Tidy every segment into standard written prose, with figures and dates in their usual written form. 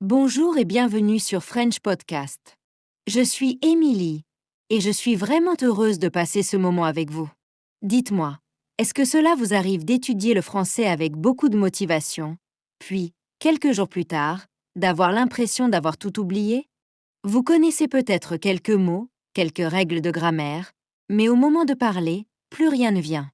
Bonjour et bienvenue sur French Podcast. Je suis Émilie et je suis vraiment heureuse de passer ce moment avec vous. Dites-moi, est-ce que cela vous arrive d'étudier le français avec beaucoup de motivation, puis, quelques jours plus tard, d'avoir l'impression d'avoir tout oublié? Vous connaissez peut-être quelques mots, quelques règles de grammaire, mais au moment de parler, plus rien ne vient.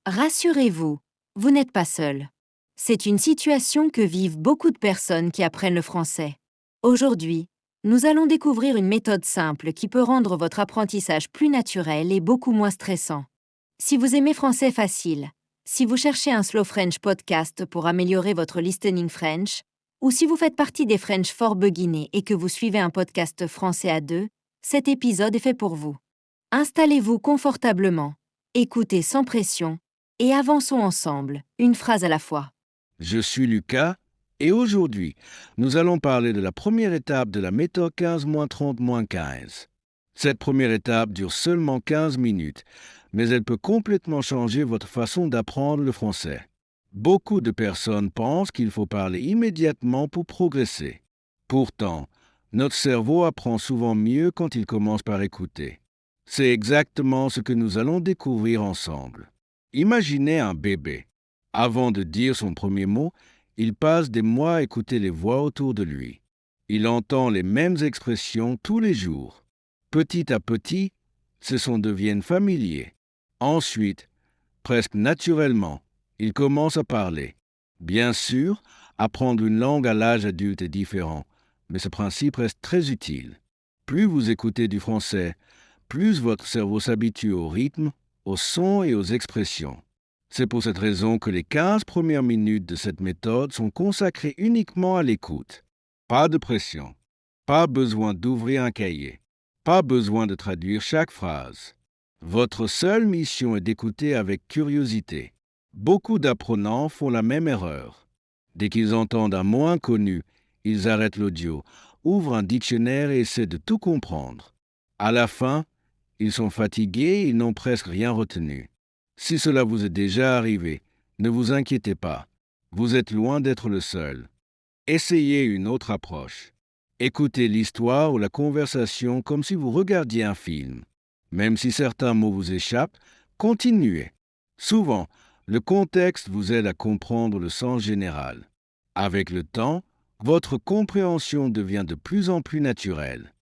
Rassurez-vous, vous n'êtes pas seul. C'est une situation que vivent beaucoup de personnes qui apprennent le français. Aujourd'hui, nous allons découvrir une méthode simple qui peut rendre votre apprentissage plus naturel et beaucoup moins stressant. Si vous aimez Français facile, si vous cherchez un Slow French podcast pour améliorer votre listening French, ou si vous faites partie des French for Beginners et que vous suivez un podcast français à deux, cet épisode est fait pour vous. Installez-vous confortablement, écoutez sans pression, et avançons ensemble, une phrase à la fois. Je suis Lucas et aujourd'hui, nous allons parler de la première étape de la méthode 15-30-15. Cette première étape dure seulement 15 minutes, mais elle peut complètement changer votre façon d'apprendre le français. Beaucoup de personnes pensent qu'il faut parler immédiatement pour progresser. Pourtant, notre cerveau apprend souvent mieux quand il commence par écouter. C'est exactement ce que nous allons découvrir ensemble. Imaginez un bébé. Avant de dire son premier mot, il passe des mois à écouter les voix autour de lui. Il entend les mêmes expressions tous les jours. Petit à petit, ce sont deviennent familiers. Ensuite, presque naturellement, il commence à parler. Bien sûr, apprendre une langue à l'âge adulte est différent, mais ce principe reste très utile. Plus vous écoutez du français, plus votre cerveau s'habitue au rythme, aux sons et aux expressions. C'est pour cette raison que les 15 premières minutes de cette méthode sont consacrées uniquement à l'écoute. Pas de pression, pas besoin d'ouvrir un cahier, pas besoin de traduire chaque phrase. Votre seule mission est d'écouter avec curiosité. Beaucoup d'apprenants font la même erreur. Dès qu'ils entendent un mot inconnu, ils arrêtent l'audio, ouvrent un dictionnaire et essaient de tout comprendre. À la fin, ils sont fatigués et ils n'ont presque rien retenu. Si cela vous est déjà arrivé, ne vous inquiétez pas. Vous êtes loin d'être le seul. Essayez une autre approche. Écoutez l'histoire ou la conversation comme si vous regardiez un film. Même si certains mots vous échappent, continuez. Souvent, le contexte vous aide à comprendre le sens général. Avec le temps, votre compréhension devient de plus en plus naturelle.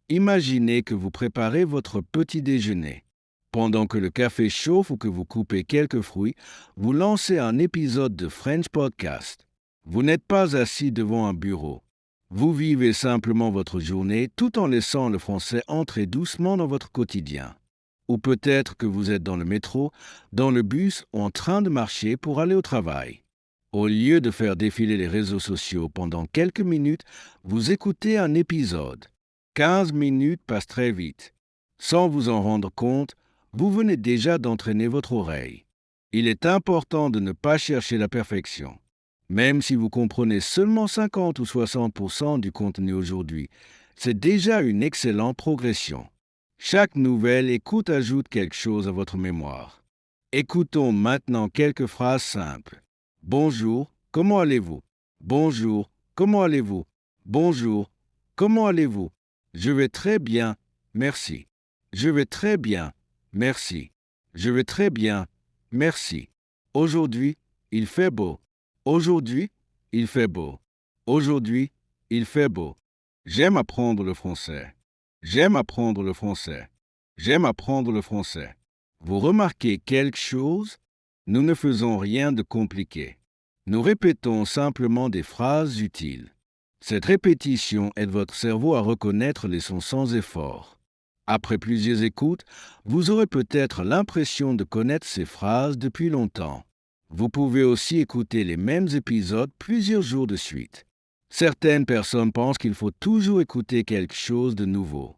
Imaginez que vous préparez votre petit déjeuner. Pendant que le café chauffe ou que vous coupez quelques fruits, vous lancez un épisode de French Podcast. Vous n'êtes pas assis devant un bureau. Vous vivez simplement votre journée tout en laissant le français entrer doucement dans votre quotidien. Ou peut-être que vous êtes dans le métro, dans le bus ou en train de marcher pour aller au travail. Au lieu de faire défiler les réseaux sociaux pendant quelques minutes, vous écoutez un épisode. 15 minutes passent très vite. Sans vous en rendre compte, vous venez déjà d'entraîner votre oreille. Il est important de ne pas chercher la perfection. Même si vous comprenez seulement 50 ou 60% du contenu aujourd'hui, c'est déjà une excellente progression. Chaque nouvelle écoute ajoute quelque chose à votre mémoire. Écoutons maintenant quelques phrases simples. Bonjour, comment allez-vous? Bonjour, comment allez-vous? Bonjour, comment allez-vous? Je vais très bien, merci. Je vais très bien, merci. Je vais très bien, merci. Aujourd'hui, il fait beau. Aujourd'hui, il fait beau. Aujourd'hui, il fait beau. J'aime apprendre le français. J'aime apprendre le français. J'aime apprendre le français. Vous remarquez quelque chose? Nous ne faisons rien de compliqué. Nous répétons simplement des phrases utiles. Cette répétition aide votre cerveau à reconnaître les sons sans effort. Après plusieurs écoutes, vous aurez peut-être l'impression de connaître ces phrases depuis longtemps. Vous pouvez aussi écouter les mêmes épisodes plusieurs jours de suite. Certaines personnes pensent qu'il faut toujours écouter quelque chose de nouveau.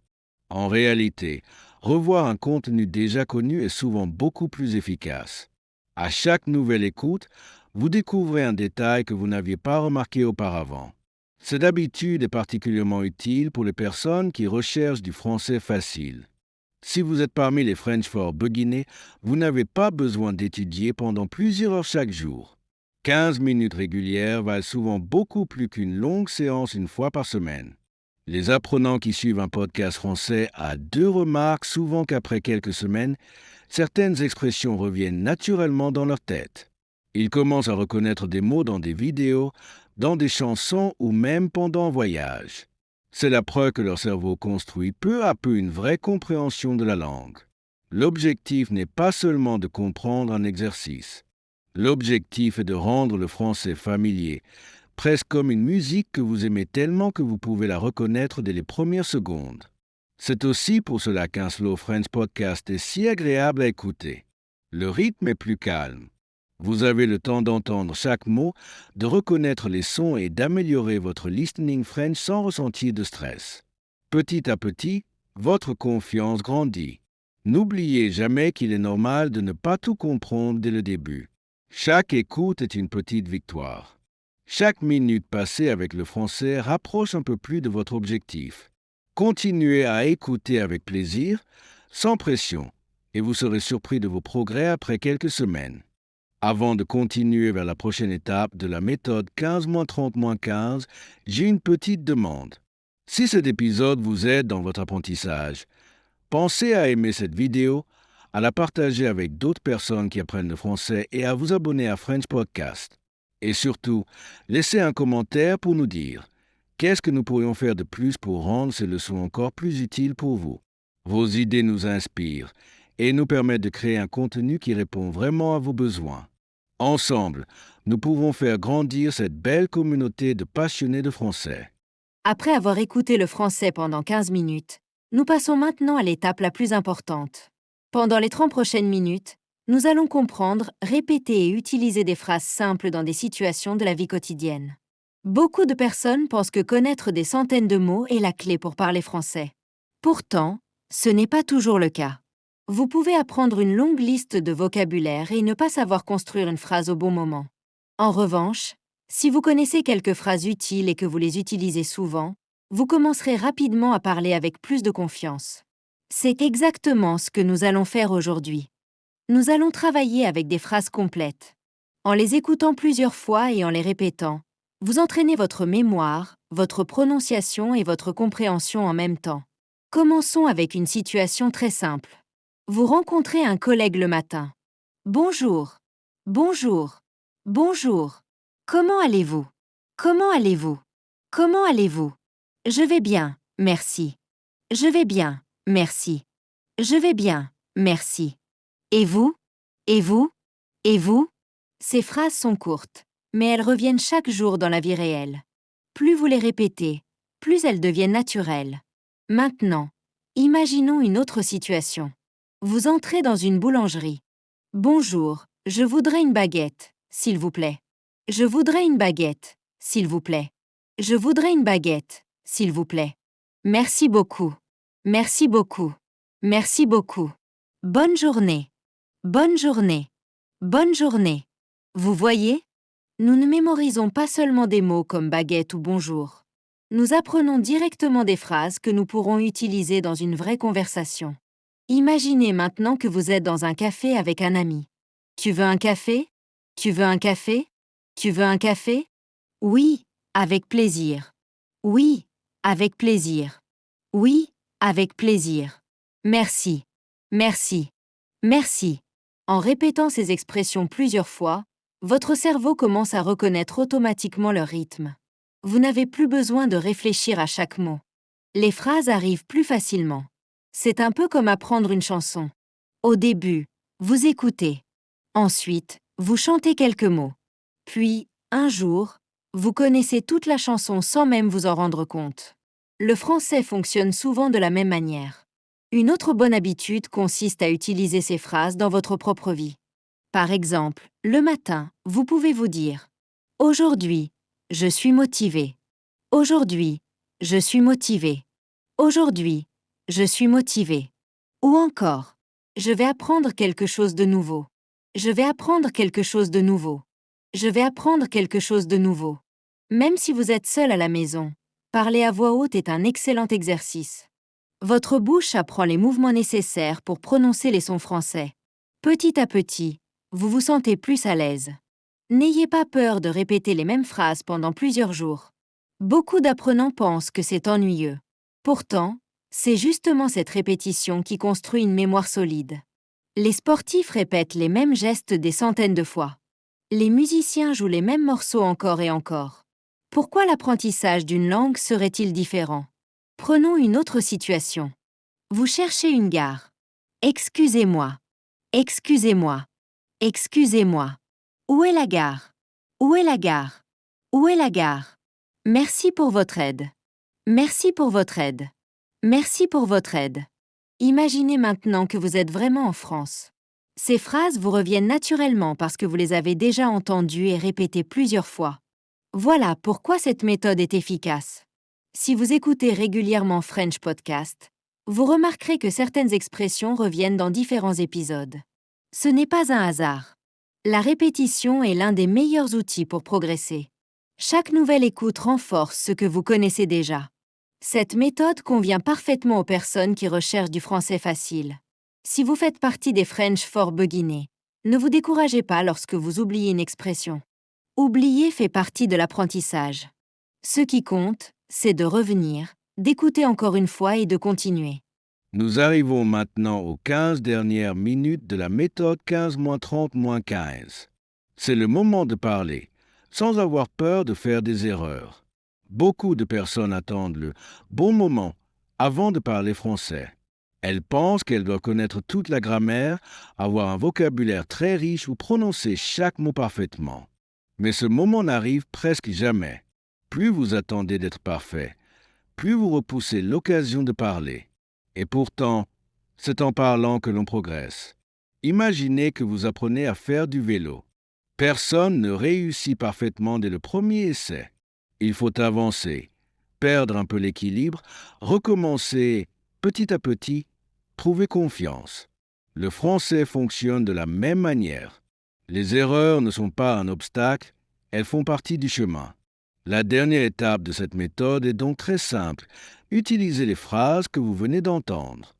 En réalité, revoir un contenu déjà connu est souvent beaucoup plus efficace. À chaque nouvelle écoute, vous découvrez un détail que vous n'aviez pas remarqué auparavant. Cette habitude est particulièrement utile pour les personnes qui recherchent du français facile. Si vous êtes parmi les French for Beginners, vous n'avez pas besoin d'étudier pendant plusieurs heures chaque jour. 15 minutes régulières valent souvent beaucoup plus qu'une longue séance une fois par semaine. Les apprenants qui suivent un podcast français à 2 remarquent souvent qu'après quelques semaines, certaines expressions reviennent naturellement dans leur tête. Ils commencent à reconnaître des mots dans des vidéos, dans des chansons ou même pendant un voyage. C'est la preuve que leur cerveau construit peu à peu une vraie compréhension de la langue. L'objectif n'est pas seulement de comprendre un exercice. L'objectif est de rendre le français familier, presque comme une musique que vous aimez tellement que vous pouvez la reconnaître dès les premières secondes. C'est aussi pour cela qu'un Slow French podcast est si agréable à écouter. Le rythme est plus calme. Vous avez le temps d'entendre chaque mot, de reconnaître les sons et d'améliorer votre listening French sans ressentir de stress. Petit à petit, votre confiance grandit. N'oubliez jamais qu'il est normal de ne pas tout comprendre dès le début. Chaque écoute est une petite victoire. Chaque minute passée avec le français rapproche un peu plus de votre objectif. Continuez à écouter avec plaisir, sans pression, et vous serez surpris de vos progrès après quelques semaines. Avant de continuer vers la prochaine étape de la méthode 15-30-15, j'ai une petite demande. Si cet épisode vous aide dans votre apprentissage, pensez à aimer cette vidéo, à la partager avec d'autres personnes qui apprennent le français et à vous abonner à French Podcast. Et surtout, laissez un commentaire pour nous dire qu'est-ce que nous pourrions faire de plus pour rendre ces leçons encore plus utiles pour vous. Vos idées nous inspirent et nous permettent de créer un contenu qui répond vraiment à vos besoins. Ensemble, nous pouvons faire grandir cette belle communauté de passionnés de français. Après avoir écouté le français pendant 15 minutes, nous passons maintenant à l'étape la plus importante. Pendant les 30 prochaines minutes, nous allons comprendre, répéter et utiliser des phrases simples dans des situations de la vie quotidienne. Beaucoup de personnes pensent que connaître des centaines de mots est la clé pour parler français. Pourtant, ce n'est pas toujours le cas. Vous pouvez apprendre une longue liste de vocabulaire et ne pas savoir construire une phrase au bon moment. En revanche, si vous connaissez quelques phrases utiles et que vous les utilisez souvent, vous commencerez rapidement à parler avec plus de confiance. C'est exactement ce que nous allons faire aujourd'hui. Nous allons travailler avec des phrases complètes. En les écoutant plusieurs fois et en les répétant, vous entraînez votre mémoire, votre prononciation et votre compréhension en même temps. Commençons avec une situation très simple. Vous rencontrez un collègue le matin. Bonjour. Bonjour. Bonjour. Comment allez-vous? Comment allez-vous? Comment allez-vous? Je vais bien, merci. Je vais bien, merci. Je vais bien, merci. Et vous? Et vous? Et vous? Ces phrases sont courtes, mais elles reviennent chaque jour dans la vie réelle. Plus vous les répétez, plus elles deviennent naturelles. Maintenant, imaginons une autre situation. Vous entrez dans une boulangerie. Bonjour, je voudrais une baguette, s'il vous plaît. Je voudrais une baguette, s'il vous plaît. Je voudrais une baguette, s'il vous plaît. Merci beaucoup. Merci beaucoup. Merci beaucoup. Bonne journée. Bonne journée. Bonne journée. Vous voyez? Nous ne mémorisons pas seulement des mots comme baguette ou bonjour. Nous apprenons directement des phrases que nous pourrons utiliser dans une vraie conversation. Imaginez maintenant que vous êtes dans un café avec un ami. Tu veux un café? Tu veux un café? Tu veux un café? Oui, avec plaisir. Oui, avec plaisir. Oui, avec plaisir. Merci. Merci. Merci. En répétant ces expressions plusieurs fois, votre cerveau commence à reconnaître automatiquement leur rythme. Vous n'avez plus besoin de réfléchir à chaque mot. Les phrases arrivent plus facilement. C'est un peu comme apprendre une chanson. Au début, vous écoutez. Ensuite, vous chantez quelques mots. Puis, un jour, vous connaissez toute la chanson sans même vous en rendre compte. Le français fonctionne souvent de la même manière. Une autre bonne habitude consiste à utiliser ces phrases dans votre propre vie. Par exemple, le matin, vous pouvez vous dire « Aujourd'hui, je suis motivé. Aujourd'hui, je suis motivé. Aujourd'hui, je suis motivé. » Ou encore « Je vais apprendre quelque chose de nouveau. Je vais apprendre quelque chose de nouveau. Je vais apprendre quelque chose de nouveau. » Même si vous êtes seul à la maison, parler à voix haute est un excellent exercice. Votre bouche apprend les mouvements nécessaires pour prononcer les sons français. Petit à petit, vous vous sentez plus à l'aise. N'ayez pas peur de répéter les mêmes phrases pendant plusieurs jours. Beaucoup d'apprenants pensent que c'est ennuyeux. Pourtant, c'est justement cette répétition qui construit une mémoire solide. Les sportifs répètent les mêmes gestes des centaines de fois. Les musiciens jouent les mêmes morceaux encore et encore. Pourquoi l'apprentissage d'une langue serait-il différent? Prenons une autre situation. Vous cherchez une gare. Excusez-moi. Excusez-moi. Excusez-moi. Où est la gare? Où est la gare? Où est la gare? Merci pour votre aide. Merci pour votre aide. Merci pour votre aide. Imaginez maintenant que vous êtes vraiment en France. Ces phrases vous reviennent naturellement parce que vous les avez déjà entendues et répétées plusieurs fois. Voilà pourquoi cette méthode est efficace. Si vous écoutez régulièrement French Podcast, vous remarquerez que certaines expressions reviennent dans différents épisodes. Ce n'est pas un hasard. La répétition est l'un des meilleurs outils pour progresser. Chaque nouvelle écoute renforce ce que vous connaissez déjà. Cette méthode convient parfaitement aux personnes qui recherchent du français facile. Si vous faites partie des French for Beginners, ne vous découragez pas lorsque vous oubliez une expression. Oublier fait partie de l'apprentissage. Ce qui compte, c'est de revenir, d'écouter encore une fois et de continuer. Nous arrivons maintenant aux 15 dernières minutes de la méthode 15-30-15. C'est le moment de parler, sans avoir peur de faire des erreurs. Beaucoup de personnes attendent le bon moment avant de parler français. Elles pensent qu'elles doivent connaître toute la grammaire, avoir un vocabulaire très riche ou prononcer chaque mot parfaitement. Mais ce moment n'arrive presque jamais. Plus vous attendez d'être parfait, plus vous repoussez l'occasion de parler. Et pourtant, c'est en parlant que l'on progresse. Imaginez que vous apprenez à faire du vélo. Personne ne réussit parfaitement dès le premier essai. Il faut avancer, perdre un peu l'équilibre, recommencer petit à petit, trouver confiance. Le français fonctionne de la même manière. Les erreurs ne sont pas un obstacle, elles font partie du chemin. La dernière étape de cette méthode est donc très simple. Utilisez les phrases que vous venez d'entendre.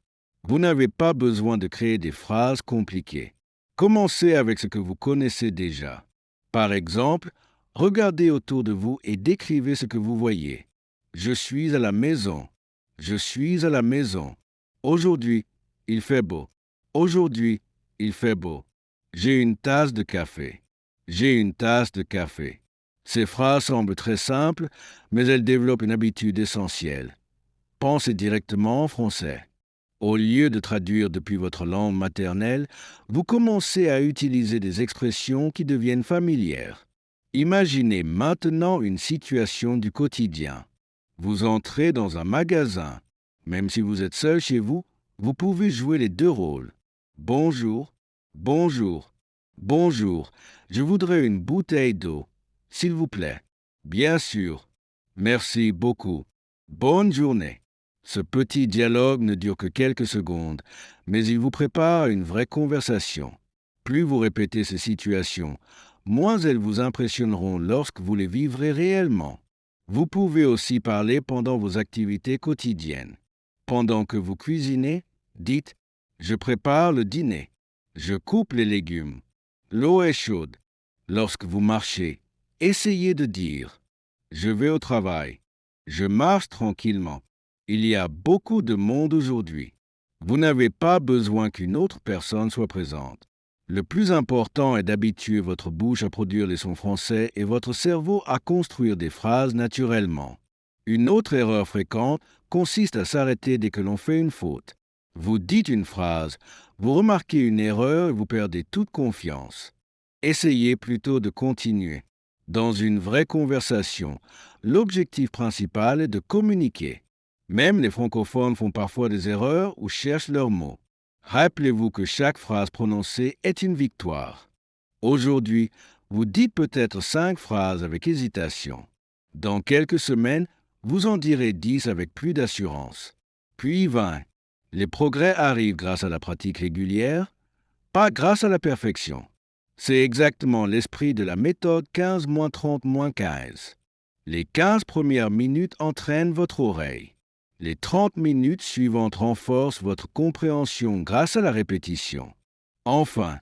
Vous n'avez pas besoin de créer des phrases compliquées. Commencez avec ce que vous connaissez déjà. Par exemple, regardez autour de vous et décrivez ce que vous voyez. Je suis à la maison. Je suis à la maison. Aujourd'hui, il fait beau. Aujourd'hui, il fait beau. J'ai une tasse de café. J'ai une tasse de café. Ces phrases semblent très simples, mais elles développent une habitude essentielle. Pensez directement en français. Au lieu de traduire depuis votre langue maternelle, vous commencez à utiliser des expressions qui deviennent familières. Imaginez maintenant une situation du quotidien. Vous entrez dans un magasin. Même si vous êtes seul chez vous, vous pouvez jouer les deux rôles. Bonjour, bonjour, bonjour. Je voudrais une bouteille d'eau. S'il vous plaît. Bien sûr. Merci beaucoup. Bonne journée. Ce petit dialogue ne dure que quelques secondes, mais il vous prépare à une vraie conversation. Plus vous répétez ces situations, moins elles vous impressionneront lorsque vous les vivrez réellement. Vous pouvez aussi parler pendant vos activités quotidiennes. Pendant que vous cuisinez, dites « Je prépare le dîner ». Je coupe les légumes. L'eau est chaude. Lorsque vous marchez, essayez de dire « Je vais au travail ». Je marche tranquillement. Il y a beaucoup de monde aujourd'hui. Vous n'avez pas besoin qu'une autre personne soit présente. Le plus important est d'habituer votre bouche à produire les sons français et votre cerveau à construire des phrases naturellement. Une autre erreur fréquente consiste à s'arrêter dès que l'on fait une faute. Vous dites une phrase, vous remarquez une erreur et vous perdez toute confiance. Essayez plutôt de continuer. Dans une vraie conversation, l'objectif principal est de communiquer. Même les francophones font parfois des erreurs ou cherchent leurs mots. Rappelez-vous que chaque phrase prononcée est une victoire. Aujourd'hui, vous dites peut-être 5 phrases avec hésitation. Dans quelques semaines, vous en direz 10 avec plus d'assurance. Puis 20. Les progrès arrivent grâce à la pratique régulière, pas grâce à la perfection. C'est exactement l'esprit de la méthode 15-30-15. Les 15 premières minutes entraînent votre oreille. Les 30 minutes suivantes renforcent votre compréhension grâce à la répétition. Enfin,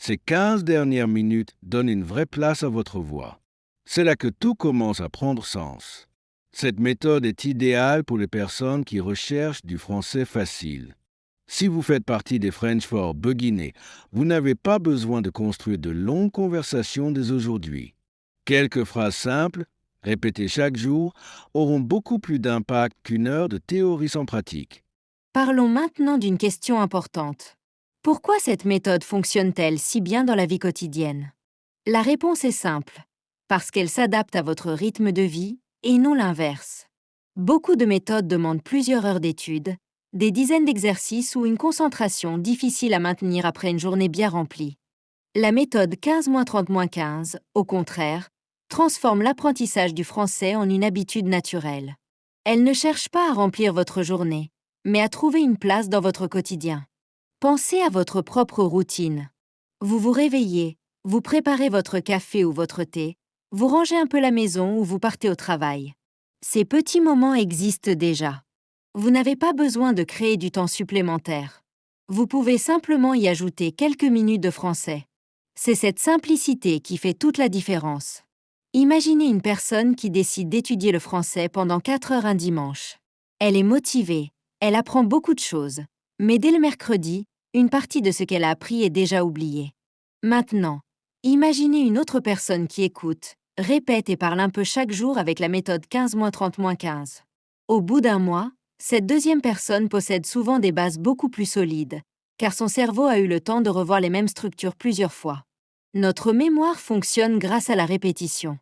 Ces 15 dernières minutes donnent une vraie place à votre voix. C'est là que tout commence à prendre sens. Cette méthode est idéale pour les personnes qui recherchent du français facile. Si vous faites partie des French for Beginners, vous n'avez pas besoin de construire de longues conversations dès aujourd'hui. Quelques phrases simples, répétées chaque jour, auront beaucoup plus d'impact qu'une heure de théorie sans pratique. Parlons maintenant d'une question importante. Pourquoi cette méthode fonctionne-t-elle si bien dans la vie quotidienne? La réponse est simple. Parce qu'elle s'adapte à votre rythme de vie et non l'inverse. Beaucoup de méthodes demandent plusieurs heures d'études, des dizaines d'exercices ou une concentration difficile à maintenir après une journée bien remplie. La méthode 15-30-15, au contraire, transforme l'apprentissage du français en une habitude naturelle. Elle ne cherche pas à remplir votre journée, mais à trouver une place dans votre quotidien. Pensez à votre propre routine. Vous vous réveillez, vous préparez votre café ou votre thé, vous rangez un peu la maison ou vous partez au travail. Ces petits moments existent déjà. Vous n'avez pas besoin de créer du temps supplémentaire. Vous pouvez simplement y ajouter quelques minutes de français. C'est cette simplicité qui fait toute la différence. Imaginez une personne qui décide d'étudier le français pendant 4 heures un dimanche. Elle est motivée, elle apprend beaucoup de choses, mais dès le mercredi, une partie de ce qu'elle a appris est déjà oubliée. Maintenant, imaginez une autre personne qui écoute, répète et parle un peu chaque jour avec la méthode 15-30-15. Au bout d'un mois, cette deuxième personne possède souvent des bases beaucoup plus solides, car son cerveau a eu le temps de revoir les mêmes structures plusieurs fois. Notre mémoire fonctionne grâce à la répétition.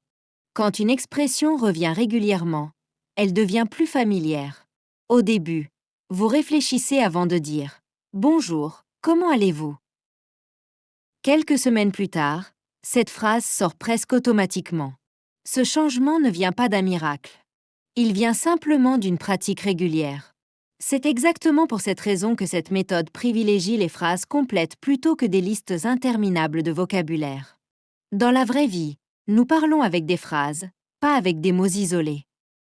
Quand une expression revient régulièrement, elle devient plus familière. Au début, vous réfléchissez avant de dire « Bonjour, comment allez-vous » Quelques semaines plus tard, cette phrase sort presque automatiquement. Ce changement ne vient pas d'un miracle. Il vient simplement d'une pratique régulière. C'est exactement pour cette raison que cette méthode privilégie les phrases complètes plutôt que des listes interminables de vocabulaire. Dans la vraie vie, nous parlons avec des phrases, pas avec des mots isolés.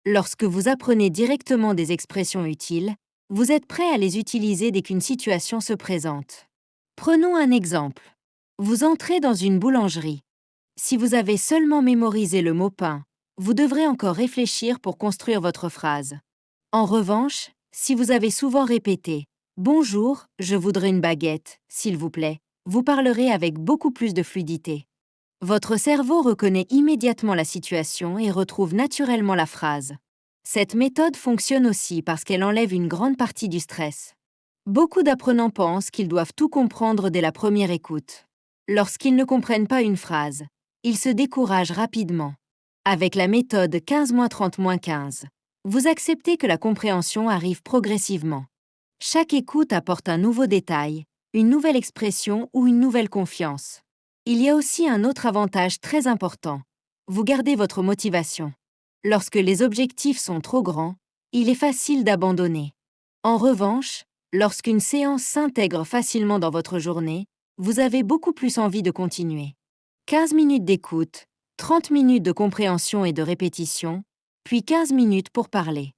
Lorsque vous apprenez directement des expressions utiles, vous êtes prêt à les utiliser dès qu'une situation se présente. Prenons un exemple. Vous entrez dans une boulangerie. Si vous avez seulement mémorisé le mot pain, vous devrez encore réfléchir pour construire votre phrase. En revanche, si vous avez souvent répété « Bonjour, je voudrais une baguette, s'il vous plaît », vous parlerez avec beaucoup plus de fluidité. Votre cerveau reconnaît immédiatement la situation et retrouve naturellement la phrase. Cette méthode fonctionne aussi parce qu'elle enlève une grande partie du stress. Beaucoup d'apprenants pensent qu'ils doivent tout comprendre dès la première écoute. Lorsqu'ils ne comprennent pas une phrase, ils se découragent rapidement. Avec la méthode 15-30-15, vous acceptez que la compréhension arrive progressivement. Chaque écoute apporte un nouveau détail, une nouvelle expression ou une nouvelle confiance. Il y a aussi un autre avantage très important. Vous gardez votre motivation. Lorsque les objectifs sont trop grands, il est facile d'abandonner. En revanche, lorsqu'une séance s'intègre facilement dans votre journée, vous avez beaucoup plus envie de continuer. 15 minutes d'écoute, 30 minutes de compréhension et de répétition, puis 15 minutes pour parler.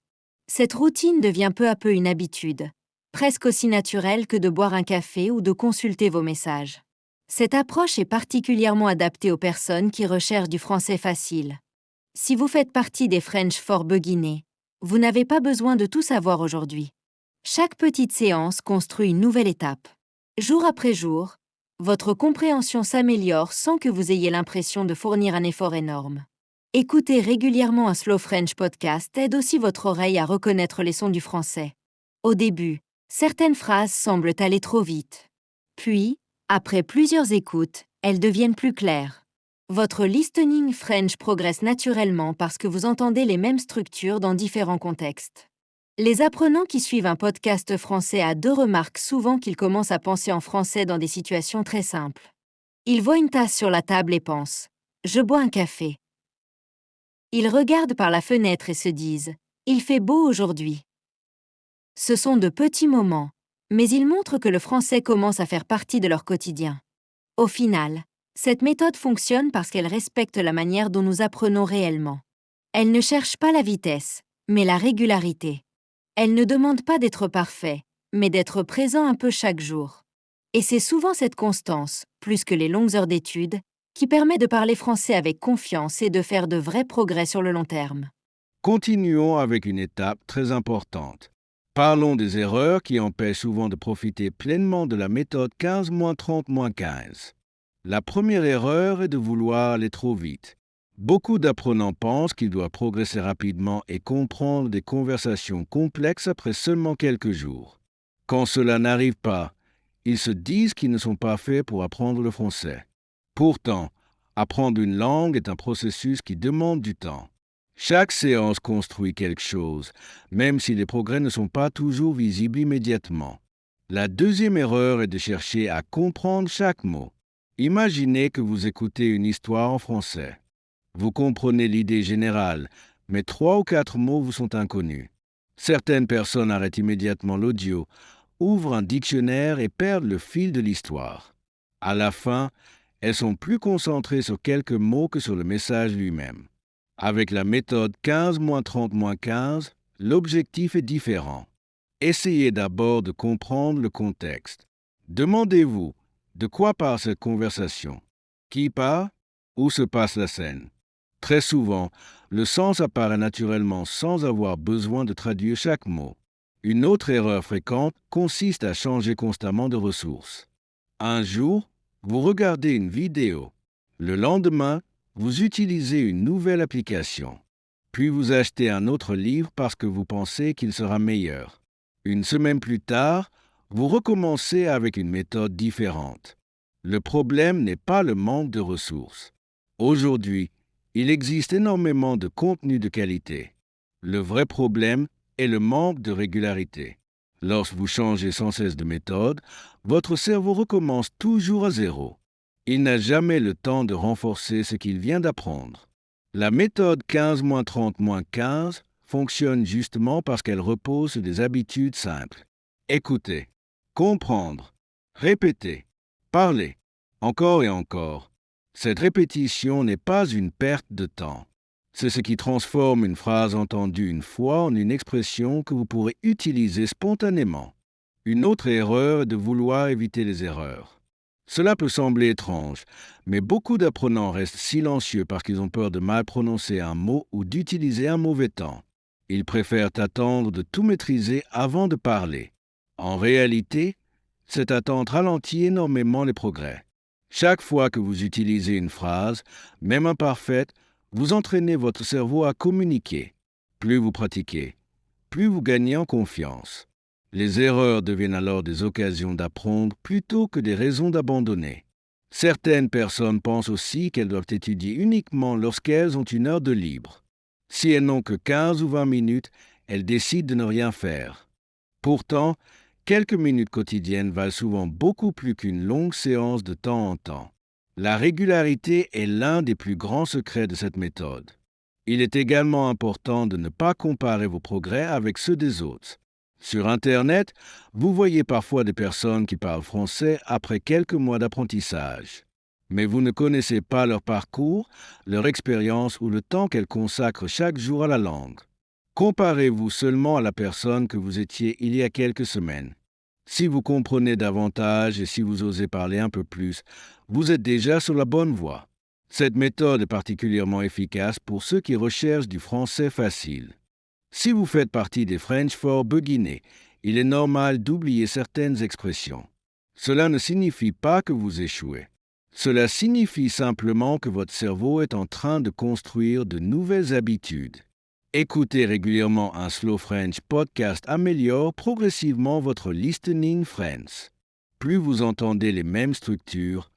Cette routine devient peu à peu une habitude, presque aussi naturelle que de boire un café ou de consulter vos messages. Cette approche est particulièrement adaptée aux personnes qui recherchent du français facile. Si vous faites partie des French for Beginners, vous n'avez pas besoin de tout savoir aujourd'hui. Chaque petite séance construit une nouvelle étape. Jour après jour, votre compréhension s'améliore sans que vous ayez l'impression de fournir un effort énorme. Écouter régulièrement un Slow French podcast aide aussi votre oreille à reconnaître les sons du français. Au début, certaines phrases semblent aller trop vite. Puis, après plusieurs écoutes, elles deviennent plus claires. Votre listening French progresse naturellement parce que vous entendez les mêmes structures dans différents contextes. Les apprenants qui suivent un podcast français à 2 remarquent souvent qu'ils commencent à penser en français dans des situations très simples. Ils voient une tasse sur la table et pensent « Je bois un café ». Ils regardent par la fenêtre et se disent « Il fait beau aujourd'hui ». Ce sont de petits moments, mais ils montrent que le français commence à faire partie de leur quotidien. Au final, cette méthode fonctionne parce qu'elle respecte la manière dont nous apprenons réellement. Elle ne cherche pas la vitesse, mais la régularité. Elle ne demande pas d'être parfait, mais d'être présent un peu chaque jour. Et c'est souvent cette constance, plus que les longues heures d'études, qui permet de parler français avec confiance et de faire de vrais progrès sur le long terme. Continuons avec une étape très importante. Parlons des erreurs qui empêchent souvent de profiter pleinement de la méthode 15-30-15. La première erreur est de vouloir aller trop vite. Beaucoup d'apprenants pensent qu'ils doivent progresser rapidement et comprendre des conversations complexes après seulement quelques jours. Quand cela n'arrive pas, ils se disent qu'ils ne sont pas faits pour apprendre le français. Pourtant, apprendre une langue est un processus qui demande du temps. Chaque séance construit quelque chose, même si les progrès ne sont pas toujours visibles immédiatement. La deuxième erreur est de chercher à comprendre chaque mot. Imaginez que vous écoutez une histoire en français. Vous comprenez l'idée générale, mais 3 ou 4 mots vous sont inconnus. Certaines personnes arrêtent immédiatement l'audio, ouvrent un dictionnaire et perdent le fil de l'histoire. À la fin, elles sont plus concentrées sur quelques mots que sur le message lui-même. Avec la méthode 15-30-15, l'objectif est différent. Essayez d'abord de comprendre le contexte. Demandez-vous, de quoi parle cette conversation? Qui parle? Où se passe la scène? Très souvent, le sens apparaît naturellement sans avoir besoin de traduire chaque mot. Une autre erreur fréquente consiste à changer constamment de ressources. Un jour, vous regardez une vidéo. Le lendemain, vous utilisez une nouvelle application. Puis vous achetez un autre livre parce que vous pensez qu'il sera meilleur. Une semaine plus tard, vous recommencez avec une méthode différente. Le problème n'est pas le manque de ressources. Aujourd'hui, il existe énormément de contenu de qualité. Le vrai problème est le manque de régularité. Lorsque vous changez sans cesse de méthode, votre cerveau recommence toujours à zéro. Il n'a jamais le temps de renforcer ce qu'il vient d'apprendre. La méthode 15-30-15 fonctionne justement parce qu'elle repose sur des habitudes simples. Écouter, comprendre, répéter, parler, encore et encore. Cette répétition n'est pas une perte de temps. C'est ce qui transforme une phrase entendue une fois en une expression que vous pourrez utiliser spontanément. Une autre erreur est de vouloir éviter les erreurs. Cela peut sembler étrange, mais beaucoup d'apprenants restent silencieux parce qu'ils ont peur de mal prononcer un mot ou d'utiliser un mauvais temps. Ils préfèrent attendre de tout maîtriser avant de parler. En réalité, cette attente ralentit énormément les progrès. Chaque fois que vous utilisez une phrase, même imparfaite, vous entraînez votre cerveau à communiquer. Plus vous pratiquez, plus vous gagnez en confiance. Les erreurs deviennent alors des occasions d'apprendre plutôt que des raisons d'abandonner. Certaines personnes pensent aussi qu'elles doivent étudier uniquement lorsqu'elles ont une heure de libre. Si elles n'ont que 15 ou 20 minutes, elles décident de ne rien faire. Pourtant, quelques minutes quotidiennes valent souvent beaucoup plus qu'une longue séance de temps en temps. La régularité est l'un des plus grands secrets de cette méthode. Il est également important de ne pas comparer vos progrès avec ceux des autres. Sur Internet, vous voyez parfois des personnes qui parlent français après quelques mois d'apprentissage. Mais vous ne connaissez pas leur parcours, leur expérience ou le temps qu'elles consacrent chaque jour à la langue. Comparez-vous seulement à la personne que vous étiez il y a quelques semaines. Si vous comprenez davantage et si vous osez parler un peu plus, vous êtes déjà sur la bonne voie. Cette méthode est particulièrement efficace pour ceux qui recherchent du français facile. Si vous faites partie des French for Beginners, il est normal d'oublier certaines expressions. Cela ne signifie pas que vous échouez. Cela signifie simplement que votre cerveau est en train de construire de nouvelles habitudes. Écouter régulièrement un Slow French podcast améliore progressivement votre listening French. Plus vous entendez les mêmes structures,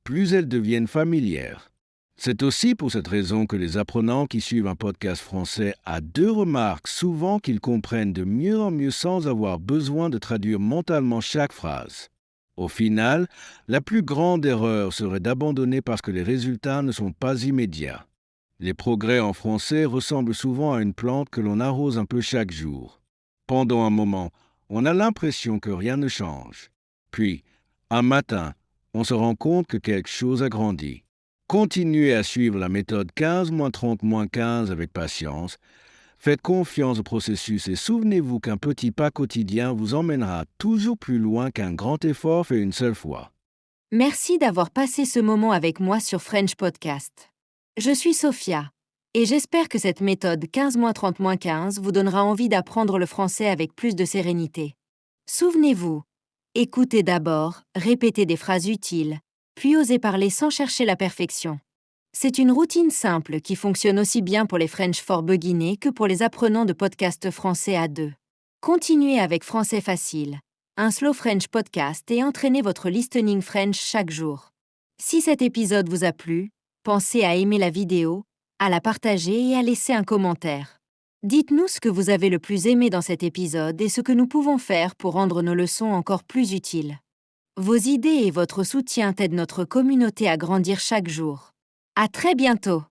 plus elles deviennent familières. C'est aussi pour cette raison que les apprenants qui suivent un podcast français à deux remarquent souvent qu'ils comprennent de mieux en mieux sans avoir besoin de traduire mentalement chaque phrase. Au final, la plus grande erreur serait d'abandonner parce que les résultats ne sont pas immédiats. Les progrès en français ressemblent souvent à une plante que l'on arrose un peu chaque jour. Pendant un moment, on a l'impression que rien ne change. Puis, un matin, on se rend compte que quelque chose a grandi. Continuez à suivre la méthode 15-30-15 avec patience. Faites confiance au processus et souvenez-vous qu'un petit pas quotidien vous emmènera toujours plus loin qu'un grand effort fait une seule fois. Merci d'avoir passé ce moment avec moi sur French Podcast. Je suis Sophia, et j'espère que cette méthode 15-30-15 vous donnera envie d'apprendre le français avec plus de sérénité. Souvenez-vous, écoutez d'abord, répétez des phrases utiles, puis osez parler sans chercher la perfection. C'est une routine simple qui fonctionne aussi bien pour les French for Beginners que pour les apprenants de podcasts français à deux. Continuez avec Français facile, un slow French podcast et entraînez votre listening French chaque jour. Si cet épisode vous a plu, pensez à aimer la vidéo, à la partager et à laisser un commentaire. Dites-nous ce que vous avez le plus aimé dans cet épisode et ce que nous pouvons faire pour rendre nos leçons encore plus utiles. Vos idées et votre soutien aident notre communauté à grandir chaque jour. À très bientôt!